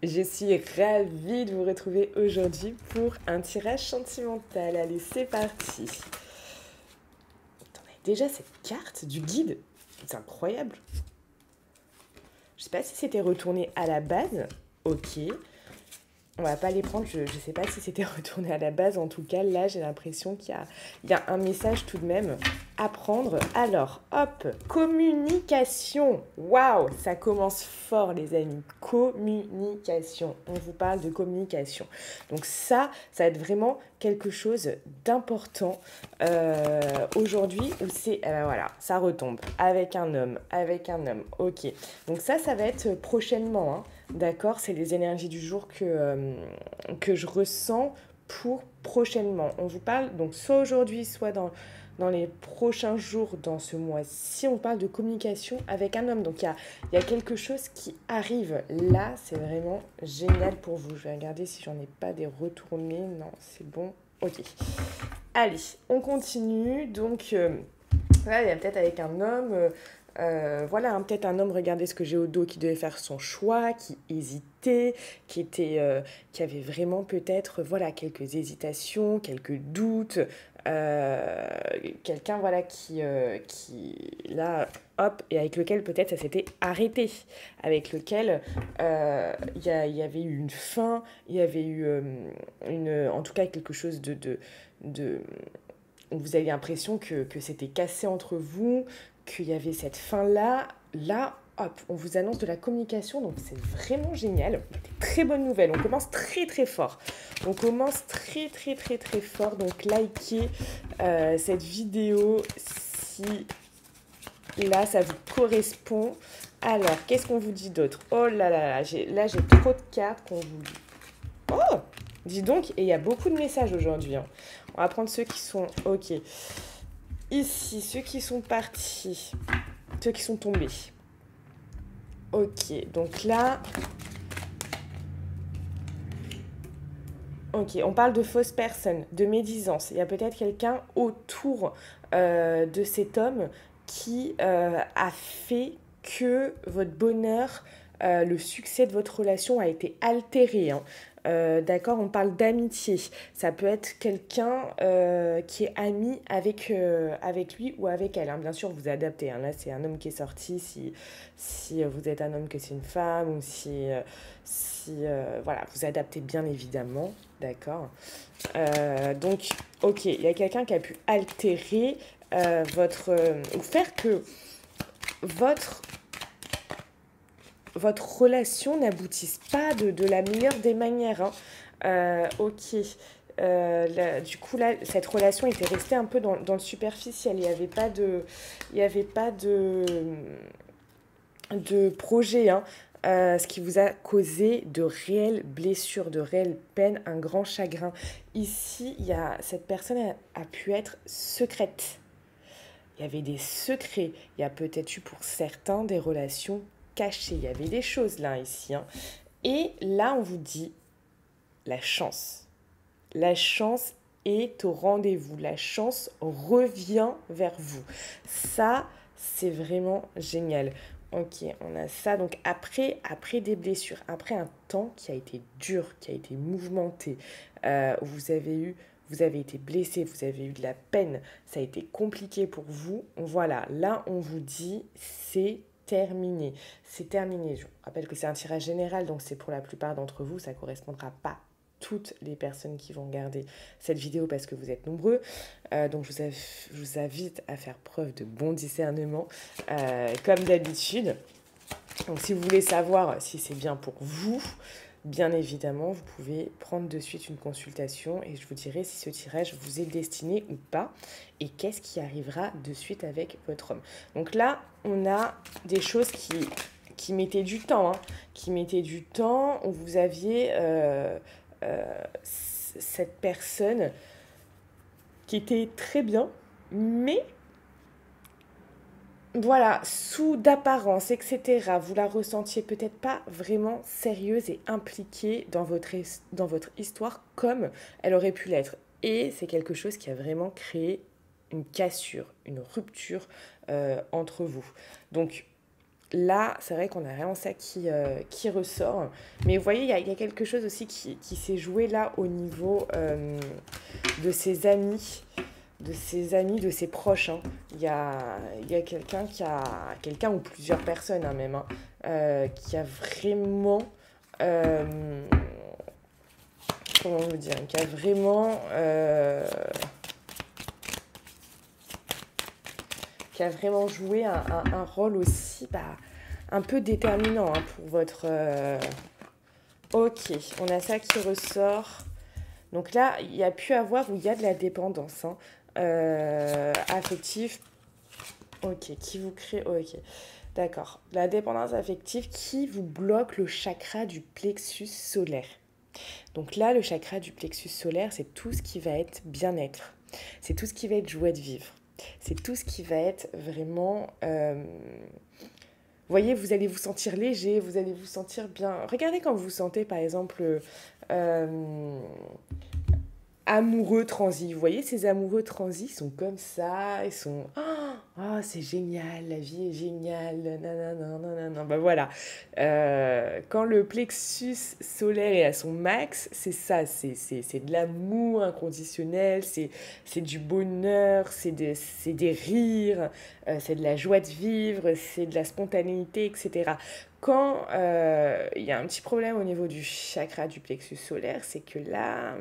Je suis ravie de vous retrouver aujourd'hui pour un tirage sentimental. Allez, c'est parti. Attendez, déjà cette carte du guide, c'est incroyable. Je sais pas si c'était retourné à la base. Ok. On va pas les prendre, je sais pas si c'était retourné à la base. En tout cas, là, j'ai l'impression qu'il y a un message tout de même à prendre. Alors, hop, communication. Waouh, ça commence fort, les amis. Communication. On vous parle de communication. Donc ça va être vraiment quelque chose d'important aujourd'hui où c'est, voilà, ça retombe avec un homme, avec un homme. Ok. Donc ça va être prochainement, hein. D'accord, c'est les énergies du jour que je ressens pour prochainement. On vous parle donc soit aujourd'hui, soit dans les prochains jours, dans ce mois-ci, on parle de communication avec un homme. Donc il y a quelque chose qui arrive là, c'est vraiment génial pour vous. Je vais regarder si j'en ai pas des retournés. Non, c'est bon. Ok. Allez, on continue. Donc là, il y a peut-être avec un homme. Voilà, hein, peut-être un homme, regardez ce que j'ai au dos, qui devait faire son choix, qui hésitait, qui avait vraiment peut-être voilà, quelques hésitations, quelques doutes. Euh, Quelqu'un voilà, qui, là, hop, et avec lequel peut-être ça s'était arrêté, avec lequel y avait eu une fin, il y avait eu en tout cas quelque chose de vous avez l'impression que c'était cassé entre vous, qu'il y avait cette fin-là. Là, hop, on vous annonce de la communication, donc c'est vraiment génial. Très bonne nouvelle, on commence très très fort. On commence très très très très fort, donc likez cette vidéo si là ça vous correspond. Alors, qu'est-ce qu'on vous dit d'autre? Oh là là, là j'ai trop de cartes qu'on vous dit. Oh, dis donc, et il y a beaucoup de messages aujourd'hui, hein. On va prendre ceux qui sont OK. Ici, ceux qui sont partis, ceux qui sont tombés. Ok, donc là... Ok, on parle de fausses personnes, de médisance. Il y a peut-être quelqu'un autour de cet homme qui a fait que votre bonheur, le succès de votre relation a été altéré, hein. D'accord, on parle d'amitié. Ça peut être quelqu'un qui est ami avec lui ou avec elle, hein. Bien sûr, vous adaptez, hein. Là, c'est un homme qui est sorti. Si vous êtes un homme, que c'est une femme, ou si voilà, vous adaptez bien évidemment. D'accord. Donc, ok, il y a quelqu'un qui a pu altérer ou faire que votre votre relation n'aboutisse pas de la meilleure des manières, hein. Ok. Là, du coup, là, cette relation était restée un peu dans le superficiel. Il n'y avait pas de projet, hein. Ce qui vous a causé de réelles blessures, de réelles peines, un grand chagrin. Ici, cette personne a pu être secrète. Il y avait des secrets. Il y a peut-être eu pour certains des relations cachées. Il y avait des choses là, ici, hein. Et là, on vous dit la chance. La chance est au rendez-vous. La chance revient vers vous. Ça, c'est vraiment génial. Ok, on a ça. Donc après des blessures, après un temps qui a été dur, qui a été mouvementé, où vous avez été blessé, vous avez eu de la peine, ça a été compliqué pour vous. Voilà, là on vous dit c'est terminé. C'est terminé. Je vous rappelle que c'est un tirage général, donc c'est pour la plupart d'entre vous, ça ne correspondra pas toutes les personnes qui vont regarder cette vidéo parce que vous êtes nombreux. Donc je vous invite à faire preuve de bon discernement comme d'habitude. Donc si vous voulez savoir si c'est bien pour vous, bien évidemment, vous pouvez prendre de suite une consultation et je vous dirai si ce tirage vous est destiné ou pas et qu'est-ce qui arrivera de suite avec votre homme. Donc là, on a des choses qui mettaient du temps, hein, qui mettaient du temps, où vous aviez cette personne qui était très bien, mais voilà, sous d'apparence, etc., vous la ressentiez peut-être pas vraiment sérieuse et impliquée dans votre histoire comme elle aurait pu l'être. Et c'est quelque chose qui a vraiment créé une cassure, une rupture entre vous. Donc là, c'est vrai qu'on a vraiment ça qui ressort. Mais vous voyez, il y a quelque chose aussi qui s'est joué là au niveau de ses amis, de ses proches. Hein. Il y a quelqu'un ou plusieurs personnes hein, même, hein, qui a vraiment, euh, comment vous dire, qui a vraiment, qui a vraiment joué un rôle aussi un peu déterminant hein, pour votre... Ok, on a ça qui ressort. Donc là, il y a pu avoir où il y a de la dépendance hein, affective. Ok, qui vous crée... Ok, d'accord. La dépendance affective qui vous bloque le chakra du plexus solaire. Donc là, le chakra du plexus solaire, c'est tout ce qui va être bien-être. C'est tout ce qui va être joie de vivre. C'est tout ce qui va être vraiment... Vous voyez, vous allez vous sentir léger, vous allez vous sentir bien. Regardez quand vous vous sentez, par exemple, euh, amoureux transis. Vous voyez, ces amoureux transis sont comme ça, ils sont oh, c'est génial, la vie est géniale, nanana, nanana. Ben voilà. Quand le plexus solaire est à son max, c'est ça, c'est de l'amour inconditionnel, c'est du bonheur, c'est des rires, c'est de la joie de vivre, c'est de la spontanéité, etc. Quand il y a un petit problème au niveau du chakra du plexus solaire, c'est que là,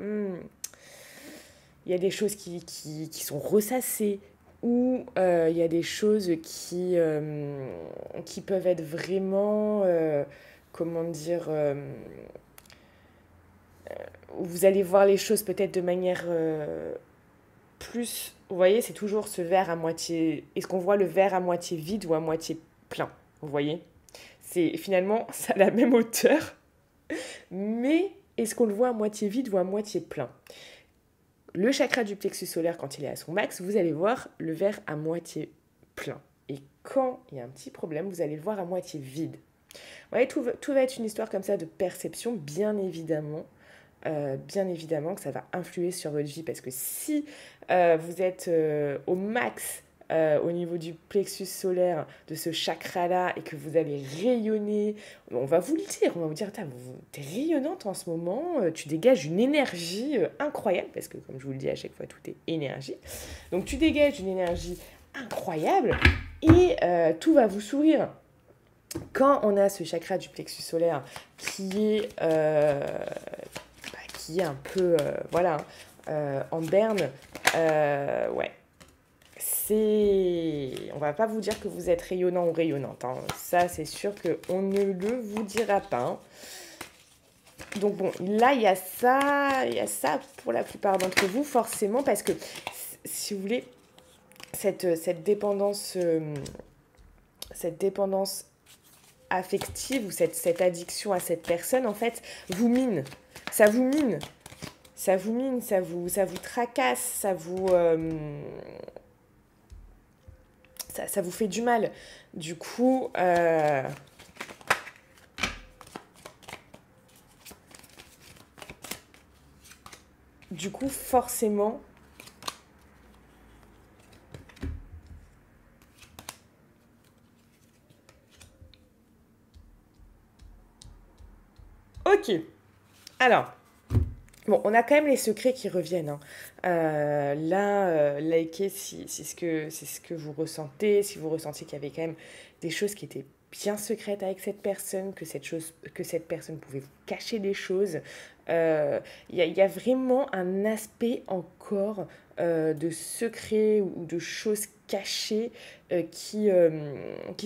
il y a des choses qui sont ressassées ou il y a des choses qui peuvent être vraiment, comment dire, où vous allez voir les choses peut-être de manière plus... Vous voyez, c'est toujours ce verre à moitié... Est-ce qu'on voit le verre à moitié vide ou à moitié plein? Vous voyez? C'est finalement, ça a la même hauteur, mais est-ce qu'on le voit à moitié vide ou à moitié plein? Le chakra du plexus solaire, quand il est à son max, vous allez voir le verre à moitié plein. Et quand il y a un petit problème, vous allez le voir à moitié vide. Vous voyez, tout va être une histoire comme ça de perception, bien évidemment. Bien évidemment que ça va influer sur votre vie parce que si vous êtes au max au niveau du plexus solaire de ce chakra-là et que vous allez rayonner, on va vous le dire, on va vous dire, t'es rayonnante en ce moment, tu dégages une énergie incroyable parce que comme je vous le dis à chaque fois, tout est énergie. Donc tu dégages une énergie incroyable et tout va vous sourire. Quand on a ce chakra du plexus solaire qui est un peu, voilà, en berne, ouais, on va pas vous dire que vous êtes rayonnant ou rayonnante, hein. Ça c'est sûr qu'on ne le vous dira pas, hein. Donc bon, là il y a ça pour la plupart d'entre vous forcément parce que si vous voulez, cette dépendance affective ou cette addiction à cette personne, en fait, vous mine. Ça vous mine. Ça vous mine, ça vous tracasse, ça vous fait du mal. Du coup, forcément, ok. Alors, bon, on a quand même les secrets qui reviennent. Hein. Likez si c'est ce que vous ressentez, si vous ressentez qu'il y avait quand même des choses qui étaient bien secrètes avec cette personne, que cette personne pouvait vous cacher des choses. Y a vraiment un aspect encore de secrets ou de choses cachées qui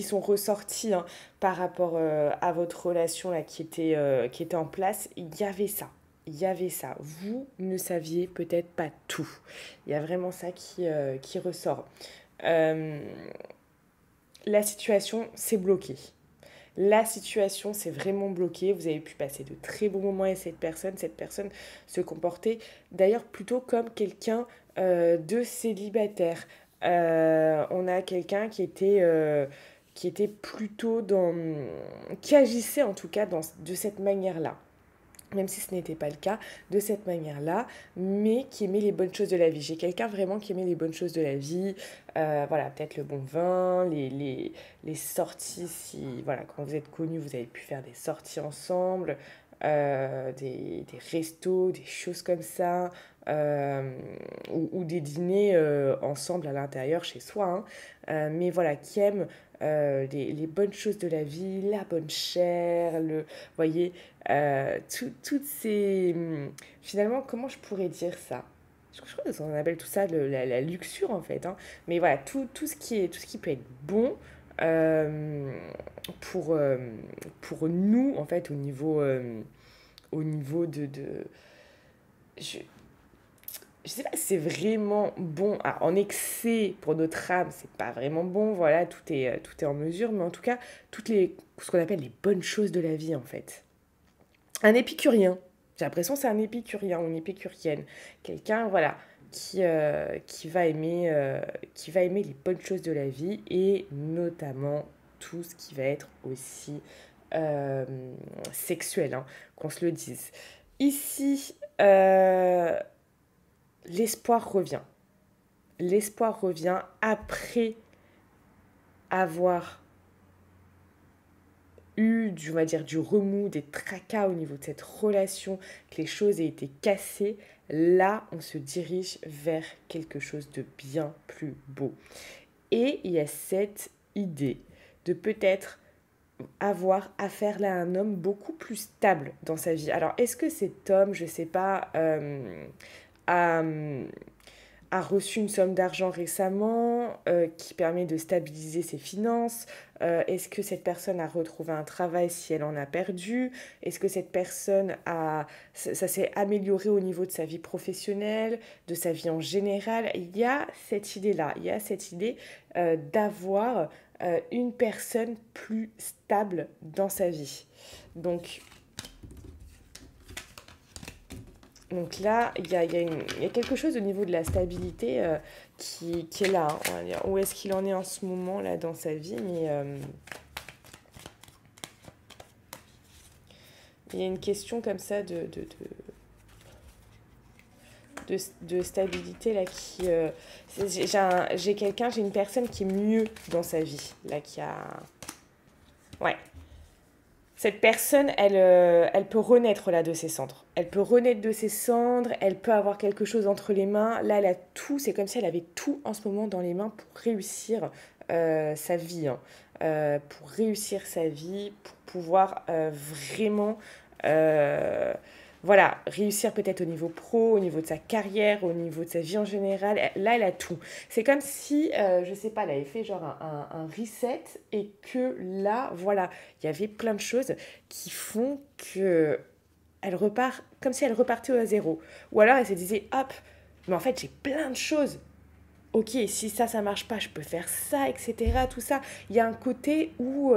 sont ressorties hein, par rapport à votre relation là, qui était en place. Il y avait ça. Il y avait ça. Vous ne saviez peut-être pas tout. Il y a vraiment ça qui ressort. La situation s'est bloquée. La situation s'est vraiment bloquée. Vous avez pu passer de très bons moments avec cette personne. Cette personne se comportait d'ailleurs plutôt comme quelqu'un de célibataire. On a quelqu'un qui était plutôt qui agissait en tout cas de cette manière-là. même si ce n'était pas le cas, de cette manière-là, mais qui aimait les bonnes choses de la vie. J'ai quelqu'un vraiment qui aimait les bonnes choses de la vie, voilà, peut-être le bon vin, les sorties, si, voilà, quand vous êtes connus, vous avez pu faire des sorties ensemble, des restos, des choses comme ça, ou des dîners ensemble à l'intérieur chez soi, hein. Mais voilà, qui aime les bonnes choses de la vie, la bonne chair, voyez, toutes ces... Finalement, comment je pourrais dire ça? Je crois qu'on appelle tout ça la luxure, en fait, hein. Mais voilà, tout ce qui peut être bon euh, pour, euh, pour nous, en fait, au niveau je, je sais pas si c'est vraiment bon. Ah, en excès pour notre âme, c'est pas vraiment bon. Voilà, tout est en mesure. Mais en tout cas, ce qu'on appelle les bonnes choses de la vie, en fait. Un épicurien. J'ai l'impression que c'est un épicurien ou une épicurienne. Quelqu'un, voilà, qui va aimer les bonnes choses de la vie et notamment tout ce qui va être aussi euh, sexuel, hein, qu'on se le dise. Ici, l'espoir revient. L'espoir revient après avoir eu, on va dire, du remous, des tracas au niveau de cette relation, que les choses aient été cassées, là, on se dirige vers quelque chose de bien plus beau. Et il y a cette idée de peut-être avoir affaire là à un homme beaucoup plus stable dans sa vie. Alors, est-ce que cet homme, je ne sais pas, a, a reçu une somme d'argent récemment qui permet de stabiliser ses finances? Est-ce que cette personne a retrouvé un travail si elle en a perdu? Est-ce que cette personne ça s'est amélioré au niveau de sa vie professionnelle, de sa vie en général? Il y a cette idée-là, il y a cette idée d'avoir une personne plus stable dans sa vie. Donc, Donc là, il y a quelque chose au niveau de la stabilité qui est là, hein, on va dire. Où est-ce qu'il en est en ce moment là dans sa vie, mais il y a une question comme ça de stabilité là qui... j'ai une personne qui est mieux dans sa vie, là qui a... Ouais, cette personne, elle peut renaître là de ses cendres. Elle peut renaître de ses cendres, elle peut avoir quelque chose entre les mains. Là, elle a tout, c'est comme si elle avait tout en ce moment dans les mains pour réussir sa vie, hein. Pour réussir sa vie, pour pouvoir vraiment euh, voilà, réussir peut-être au niveau pro, au niveau de sa carrière, au niveau de sa vie en général. Là, elle a tout. C'est comme si, je sais pas, elle avait fait genre un reset et que là, voilà, il y avait plein de choses qui font que elle repart comme si elle repartait à zéro. Ou alors elle se disait, hop, mais en fait, j'ai plein de choses. Ok, si ça marche pas, je peux faire ça, etc. Tout ça. Il y a un côté où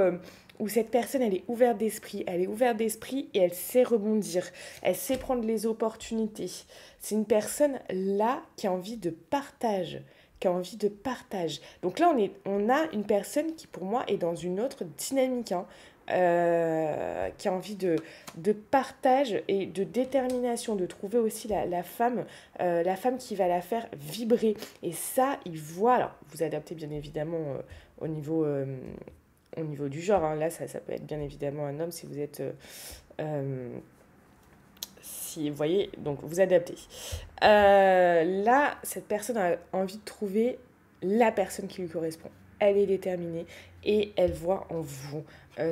cette personne, elle est ouverte d'esprit. Elle est ouverte d'esprit et elle sait rebondir. Elle sait prendre les opportunités. C'est une personne là qui a envie de partage. Qui a envie de partage. Donc là, on a une personne qui, pour moi, est dans une autre dynamique, hein, qui a envie de partage et de détermination, de trouver aussi la femme qui va la faire vibrer. Et ça, il voit, alors vous adaptez bien évidemment au niveau, euh, au niveau du genre, hein. Là, ça peut être bien évidemment un homme si vous êtes... si vous voyez, donc vous adaptez. Là, cette personne a envie de trouver la personne qui lui correspond. Elle est déterminée et elle voit en vous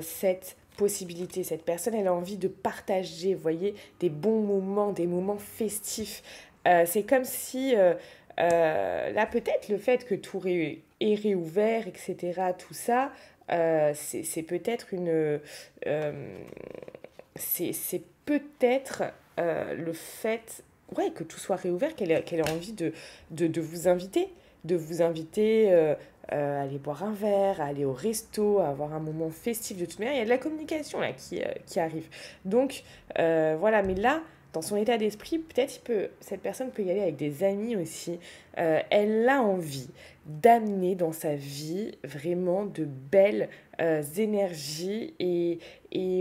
cette possibilité. Cette personne, elle a envie de partager, vous voyez, des bons moments, des moments festifs. C'est comme si, là, peut-être le fait que tout est réouvert, etc., tout ça, c'est peut-être c'est peut-être le fait ouais, que tout soit réouvert, qu'elle ait envie de de vous inviter à aller boire un verre, à aller au resto, à avoir un moment festif de toute manière. Il y a de la communication là qui arrive. Donc voilà, mais là, dans son état d'esprit, peut-être cette personne peut y aller avec des amis aussi. Elle a envie d'amener dans sa vie vraiment de belles énergies et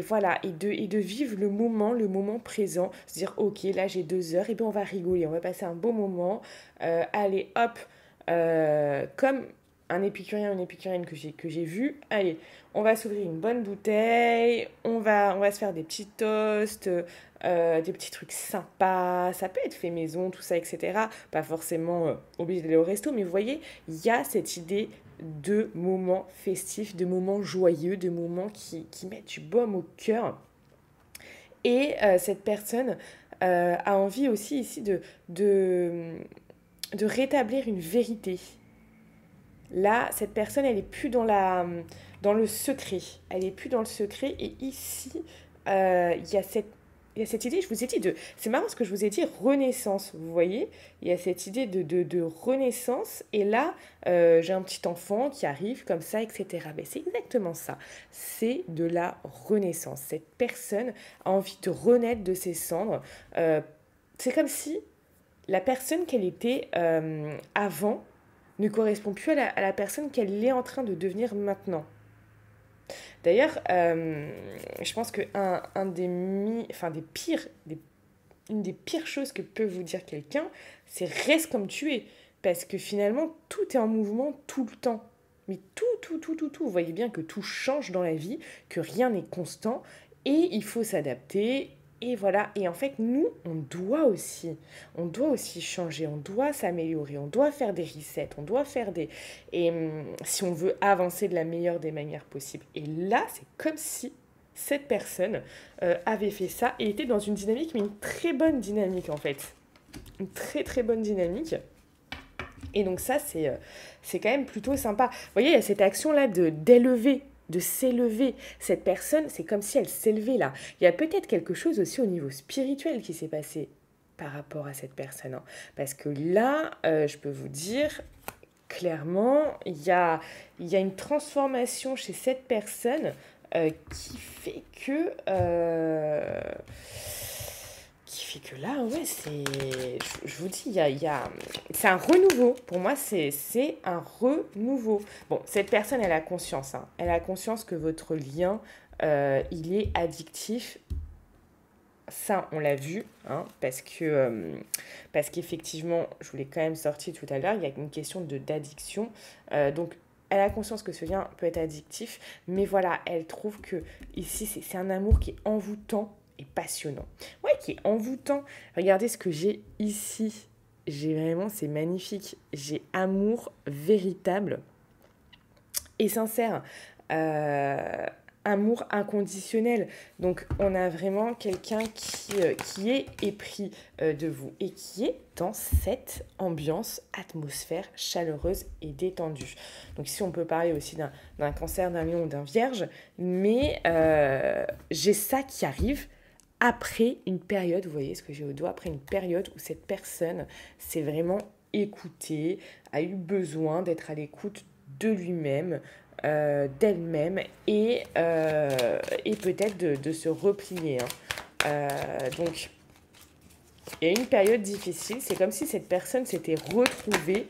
voilà, et de vivre le moment présent, se dire ok, là j'ai 2 heures, et bien on va rigoler, on va passer un beau moment, allez hop, comme un épicurien, une épicurienne que j'ai vu, allez, on va s'ouvrir une bonne bouteille, on va se faire des petits toasts, des petits trucs sympas, ça peut être fait maison, tout ça, etc. Pas forcément obligé d'aller au resto, mais vous voyez, il y a cette idée de moments festifs, de moments joyeux, de moments qui mettent du baume au cœur. Et cette personne a envie aussi ici de, de rétablir une vérité. Là, cette personne, elle est plus dans le secret. Elle est plus dans le secret. Et ici, il y a cette idée, je vous ai dit, c'est marrant ce que je vous ai dit, renaissance, vous voyez. Il y a cette idée de renaissance. Et là, j'ai un petit enfant qui arrive comme ça, etc. Mais c'est exactement ça. C'est de la renaissance. Cette personne a envie de renaître de ses cendres. C'est comme si la personne qu'elle était avant ne correspond plus à la personne qu'elle est en train de devenir maintenant. D'ailleurs, je pense que une des pires choses que peut vous dire quelqu'un, c'est reste comme tu es. Parce que finalement, tout est en mouvement tout le temps. Mais tout. Vous voyez bien que tout change dans la vie, que rien n'est constant, et il faut s'adapter. Et voilà, et en fait, nous, on doit aussi changer, on doit s'améliorer, on doit faire des resets, on doit faire des... Et si on veut avancer de la meilleure des manières possibles. Et là, c'est comme si cette personne avait fait ça et était dans une dynamique, mais une très bonne dynamique en fait. Une très très bonne dynamique. Et donc ça, c'est quand même plutôt sympa. Vous voyez, il y a cette action-là d'élever, de s'élever. Cette personne, c'est comme si elle s'élevait là. Il y a peut-être quelque chose aussi au niveau spirituel qui s'est passé par rapport à cette personne, hein. Parce que là, je peux vous dire, clairement, il y a une transformation chez cette personne qui fait que... là, ouais, je vous dis, c'est un renouveau. Pour moi, c'est un renouveau. Bon, cette personne, elle a conscience, hein. Elle a conscience que votre lien, il est addictif. Ça, on l'a vu, hein, parce qu'effectivement, je vous l'ai quand même sorti tout à l'heure, il y a une question d'addiction. Donc, elle a conscience que ce lien peut être addictif, mais voilà, elle trouve que ici, c'est un amour qui est envoûtant et passionnant. Ouais, qui est envoûtant. Regardez ce que j'ai ici. J'ai vraiment, c'est magnifique. J'ai amour véritable et sincère. Amour inconditionnel. Donc, on a vraiment quelqu'un qui est épris de vous et qui est dans cette ambiance, atmosphère chaleureuse et détendue. Donc, ici, on peut parler aussi d'un cancer, d'un lion ou d'un vierge, mais j'ai ça qui arrive après une période, vous voyez ce que j'ai au doigt, après une période où cette personne s'est vraiment écoutée, a eu besoin d'être à l'écoute de lui-même, d'elle-même et peut-être de se replier, hein. Donc, il y a une période difficile, c'est comme si cette personne s'était retrouvée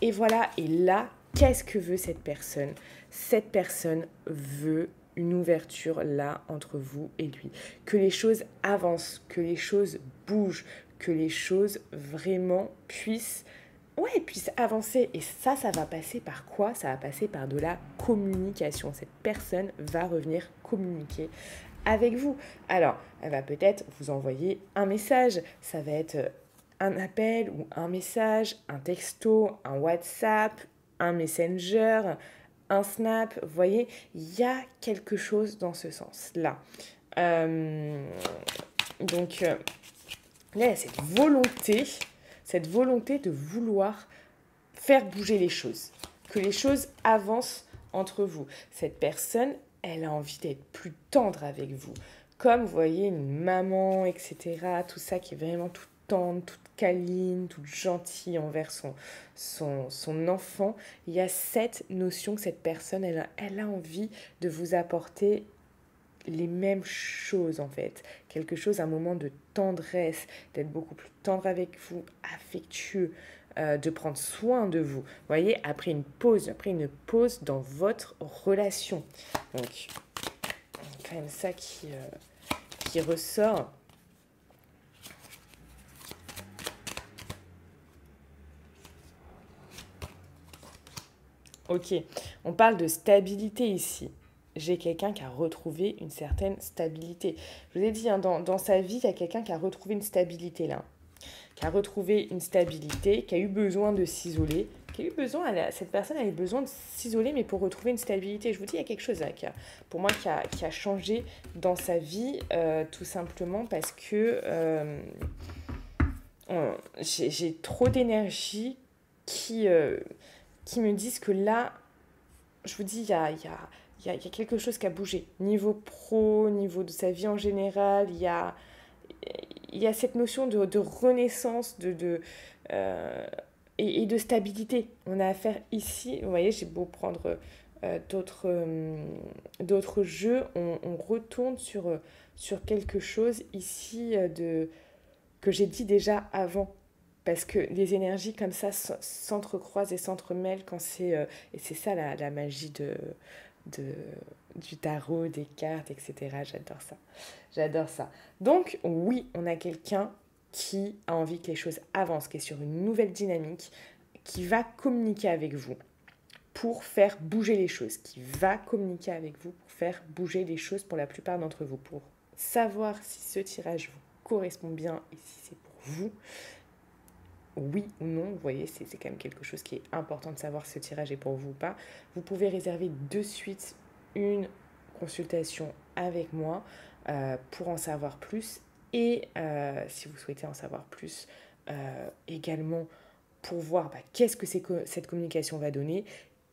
et voilà, et là, qu'est-ce que veut cette personne? Cette personne veut une ouverture là entre vous et lui. Que les choses avancent, que les choses bougent, que les choses vraiment puissent avancer. Et ça va passer par quoi? Ça va passer par de la communication. Cette personne va revenir communiquer avec vous. Alors, elle va peut-être vous envoyer un message. Ça va être un appel ou un message, un texto, un WhatsApp, un Messenger, un Snap. Vous voyez, il y a quelque chose dans ce sens-là. Donc, là, il y a cette volonté de vouloir faire bouger les choses, que les choses avancent entre vous. Cette personne, elle a envie d'être plus tendre avec vous. Comme, vous voyez, une maman, etc. Tout ça qui est vraiment toute tendre, toute câline, toute gentille envers son enfant. Il y a cette notion que cette personne, elle a envie de vous apporter les mêmes choses en fait. Quelque chose, un moment de tendresse, d'être beaucoup plus tendre avec vous, affectueux, de prendre soin de vous. Vous voyez, après une pause dans votre relation. Donc, quand même ça qui ressort. Ok, on parle de stabilité ici. J'ai quelqu'un qui a retrouvé une certaine stabilité. Je vous ai dit, hein, dans sa vie, il y a quelqu'un qui a retrouvé une stabilité là. Qui a retrouvé une stabilité, qui a eu besoin de s'isoler, qui a eu besoin, cette personne a eu besoin de s'isoler, mais pour retrouver une stabilité. Je vous dis, il y a quelque chose là, pour moi, qui a changé dans sa vie, tout simplement parce que j'ai trop d'énergie qui me disent que là, je vous dis, il y a quelque chose qui a bougé. Niveau pro, niveau de sa vie en général, il y a cette notion de renaissance et de stabilité. On a affaire ici, vous voyez, j'ai beau prendre d'autres jeux, on retourne sur quelque chose ici que j'ai dit déjà avant. Parce que les énergies comme ça s'entrecroisent et s'entremêlent quand c'est... et c'est ça la magie de, du tarot, des cartes, etc. J'adore ça. J'adore ça. Donc, oui, on a quelqu'un qui a envie que les choses avancent, qui est sur une nouvelle dynamique, qui va communiquer avec vous pour faire bouger les choses, qui va communiquer avec vous pour faire bouger les choses pour la plupart d'entre vous, pour savoir si ce tirage vous correspond bien et si c'est pour vous. Oui ou non, vous voyez, c'est quand même quelque chose qui est important de savoir si ce tirage est pour vous ou pas. Vous pouvez réserver de suite une consultation avec moi pour en savoir plus et si vous souhaitez en savoir plus également pour voir qu'est-ce que cette communication va donner,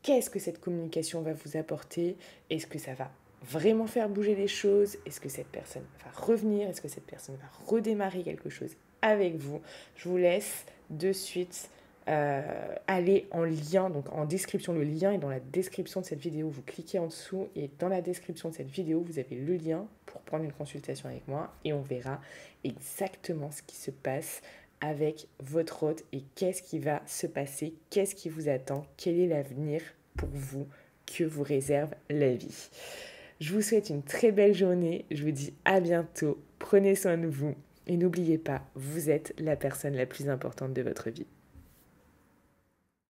qu'est-ce que cette communication va vous apporter, est-ce que ça va vraiment faire bouger les choses, est-ce que cette personne va revenir, est-ce que cette personne va redémarrer quelque chose avec vous. Je vous laisse de suite aller en lien, donc en description, le lien est dans la description de cette vidéo, vous cliquez en dessous et dans la description de cette vidéo, vous avez le lien pour prendre une consultation avec moi et on verra exactement ce qui se passe avec votre hôte et qu'est-ce qui va se passer, qu'est-ce qui vous attend, quel est l'avenir pour vous que vous réserve la vie. Je vous souhaite une très belle journée, je vous dis à bientôt, prenez soin de vous. Et n'oubliez pas, vous êtes la personne la plus importante de votre vie.